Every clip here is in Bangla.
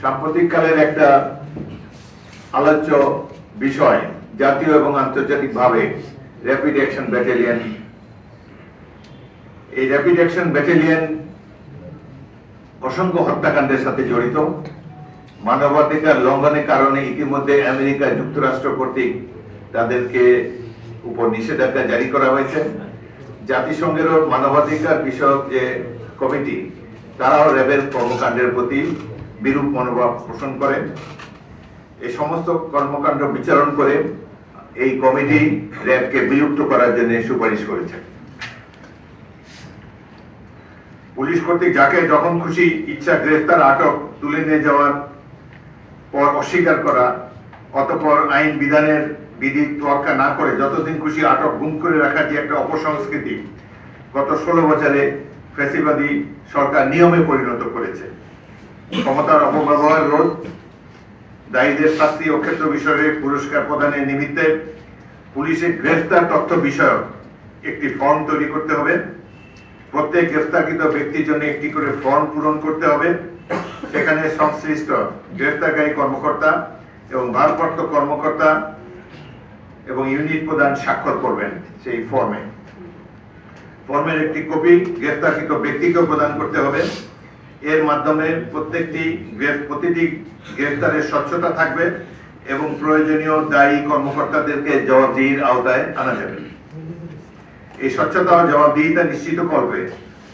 সাম্প্রতিককালের একটা আলোচ্য বিষয় জাতীয় এবং আন্তর্জাতিকভাবে র্যাপিড অ্যাকশন ব্যাটালিয়ন। এই র্যাপিড অ্যাকশন ব্যাটালিয়ন অসংখ্য হত্যাকাণ্ডের সাথে জড়িত। মানবাধিকার লঙ্ঘনের কারণে ইতিমধ্যে আমেরিকা যুক্তরাষ্ট্র কর্তৃক তাদেরকে উপর নিষেধাজ্ঞা জারি করা হয়েছে। জাতিসংঘেরও মানবাধিকার বিষয়ক যে কমিটি, তারাও র্যাবের কর্মকাণ্ডের প্রতি বিরূপ মনোভাব পোষণ করে। এই সমস্ত কর্মকাণ্ড বিচারণ করে এই কমিটি র্যাবকে বিলুপ্ত করার জন্য সুপারিশ করেছে। পুলিশ কর্তৃক যাকে যখন খুশি ইচ্ছা গ্রেফতার, আটক, তুলে নিয়ে যাওয়ার পর অস্বীকার করা, অতঃপর আইন বিধানের বিধি তোয়াক্কা না করে যতদিন খুশি আটক, গুম করে রাখার যে একটা অপসংস্কৃতি গত 16 বছরে ফ্যাসিবাদী সরকার নিয়মে পরিণত করেছে। ক্ষমতার অপব্যবহার রোধ, দায়ীদের শাস্তি ও ক্ষেত্র বিষয়ে পুরস্কার প্রদানের নিমিত্তে পুলিশের গ্রেফতার তথ্য বিষয়ক একটি ফর্ম তৈরি করতে হবে। প্রত্যেক গ্রেফতারকৃত ব্যক্তির জন্য একটি করে ফর্ম পূরণ করতে হবে। সেখানে সংশ্লিষ্ট গ্রেফতারকারী কর্মকর্তা এবং ভারপ্রাপ্ত কর্মকর্তা এবং ইউনিট প্রধান স্বাক্ষর করবেন সেই ফর্মের একটি কপি গ্রেফতারকৃত ব্যক্তিকেও প্রদান করতে হবে। এর মাধ্যমে প্রতিটি গ্রেফতারের স্বচ্ছতা থাকবে এবং প্রয়োজনীয় দায়ী কর্মকর্তাদেরকে জবাবদিহির আওতায় আনা যাবে। এই স্বচ্ছতা ও জবাবদিহিতা নিশ্চিত করবে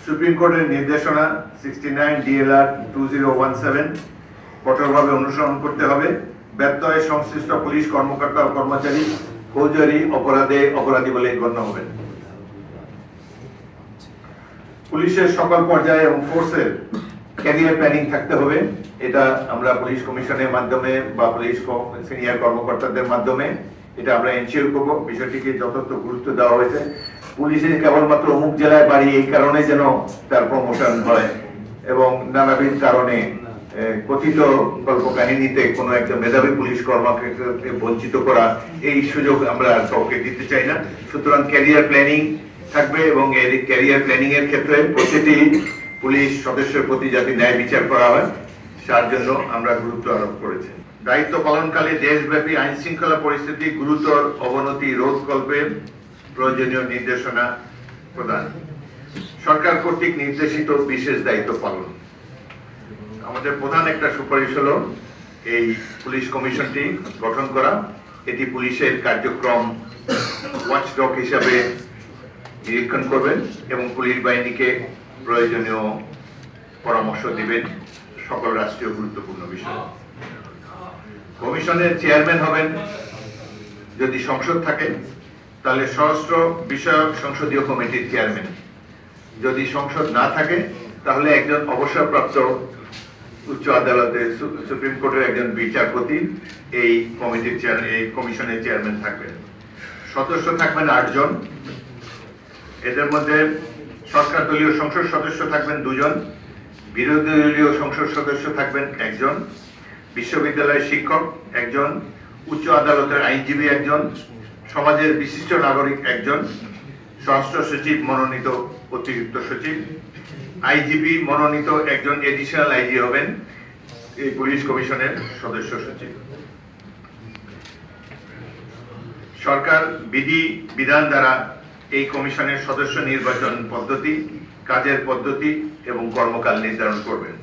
সুপ্রিম কোর্টের নির্দেশনা 69 DLR 2017 কঠোরভাবে অনুসরণ করতে হবে। ব্যত্যয়ে সংশ্লিষ্ট পুলিশ কর্মকর্তা ও কর্মচারী ফৌজদারি অপরাধে অপরাধী বলে গণ্য হবেন। পুলিশের সকল পর্যায়ে এবং ফোর্সের ক্যারিয়ার প্ল্যানিং থাকতে হবে। এটা আমরা পুলিশ কমিশনের মাধ্যমে বা পুলিশ সিনিয়র কর্মকর্তাদের মাধ্যমে এটা আমরা এনশিওর করব। বিষয়টিকে যথাযথ গুরুত্ব দেওয়া হয়েছে। পুলিশের কেবলমাত্র অমুক জেলায় বাড়ি এই কারণে যেন তার প্রমোশন হয় এবং নানাবিধ কারণে কথিত কল্পকাহিনীতে কোনো একটা মেধাবী পুলিশ কর্মকর্তাকে বঞ্চিত করা, এই সুযোগ আমরা কাউকে দিতে চাই না। সুতরাং ক্যারিয়ার প্ল্যানিং থাকবে এবং এই ক্যারিয়ার প্ল্যানিং এর ক্ষেত্রে প্রতিটি পুলিশ সদস্যের প্রতি যাতে ন্যায় বিচার করা হয় তার জন্য আমরা গুরুত্ব আরোপ করেছি। দায়িত্ব পালনকালে দেশব্যাপী আইন শৃঙ্খলা পরিস্থিতি গুরুতর অবনতি রোধকল্পে প্রয়োজনীয় নির্দেশনা প্রদান। সরকার কর্তৃক নির্দেশিত বিশেষ দায়িত্ব পালন। আমাদের প্রধান একটা সুপারিশ হলো এই পুলিশ কমিশনটি গঠন করা। এটি পুলিশের কার্যক্রম ওয়াচডগ হিসাবে নিরীক্ষণ করবেন এবং পুলিশ বাহিনীকে প্রয়োজনীয় পরামর্শ দিবেন সকল রাষ্ট্রীয় গুরুত্বপূর্ণ বিষয়। কমিশনের চেয়ারম্যান হবেন, যদি সংসদ থাকে তাহলে স্বরাষ্ট্র বিষয়ক সংসদীয় কমিটির চেয়ারম্যান। যদি সংসদ না থাকে তাহলে একজন অবসরপ্রাপ্ত উচ্চ আদালতের সুপ্রিম কোর্টের একজন বিচারপতি এই কমিশনের চেয়ারম্যান থাকবেন। সদস্য থাকবেন 8 জন। এদের মধ্যে সরকার দলীয় সংসদ সদস্য থাকবেন 2 জন, বিরোধী দলীয় সংসদ সদস্য থাকবেন 1 জন, বিশ্ববিদ্যালয়ের শিক্ষক 1 জন, উচ্চ আদালতের আইনজীবী 1 জন, সমাজের বিশিষ্ট নাগরিক 1 জন, স্বরাষ্ট্র সচিব মনোনীত অতিরিক্ত সচিব, আইজিপি মনোনীত 1 জন এডিশনাল আইজি হবেন এই পুলিশ কমিশনের সদস্য সচিব। সরকার বিধি বিধান দ্বারা এই কমিশনের সদস্য নির্বাচন পদ্ধতি, কাজের পদ্ধতি এবং কর্মকাল নির্ধারণ করবেন।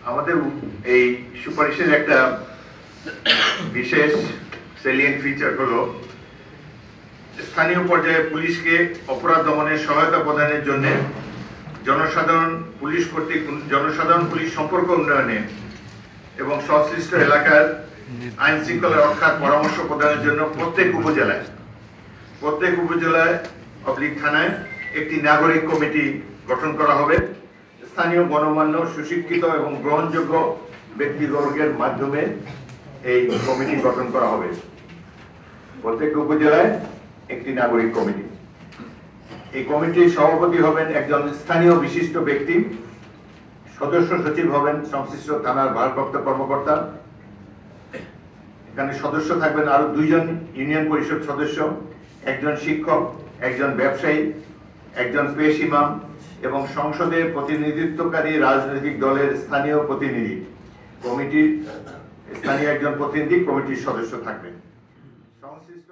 আমাদের এই সুপারিশের একটা বিশেষ সেলিয়েন্ট ফিচার হলো স্থানীয় পর্যায়ে পুলিশকে অপরাধ দমনের সহায়তা প্রদানের জন্য জনসাধারণ পুলিশ সম্পর্ক উন্নয়নে এবং সংশ্লিষ্ট এলাকার আইন শৃঙ্খলা রক্ষার পরামর্শ প্রদানের জন্য প্রত্যেক উপজেলায় থানায় একটি নাগরিক কমিটি গঠন করা হবে। স্থানীয় গণমান্য, সুশিক্ষিত এবং গ্রহণযোগ্য ব্যক্তিবর্গের মাধ্যমে এই কমিটি গঠন করা হবে। প্রত্যেক উপজেলায় একটি নাগরিক কমিটি। এই কমিটির সভাপতি হবেন একজন স্থানীয় বিশিষ্ট ব্যক্তি। সদস্য সচিব হবেন সংশ্লিষ্ট থানার ভারপ্রাপ্ত কর্মকর্তা। এখানে সদস্য থাকবেন আরো 2 জন ইউনিয়ন পরিষদ সদস্য, 1 জন শিক্ষক, 1 জন ব্যবসায়ী একজন পেশ ইমাম এবং সংসদে প্রতিনিধিত্বকারী রাজনৈতিক দলের স্থানীয় প্রতিনিধি কমিটির স্থানীয় একজন প্রতিনিধি কমিটির সদস্য থাকবেন। সংশ্লিষ্ট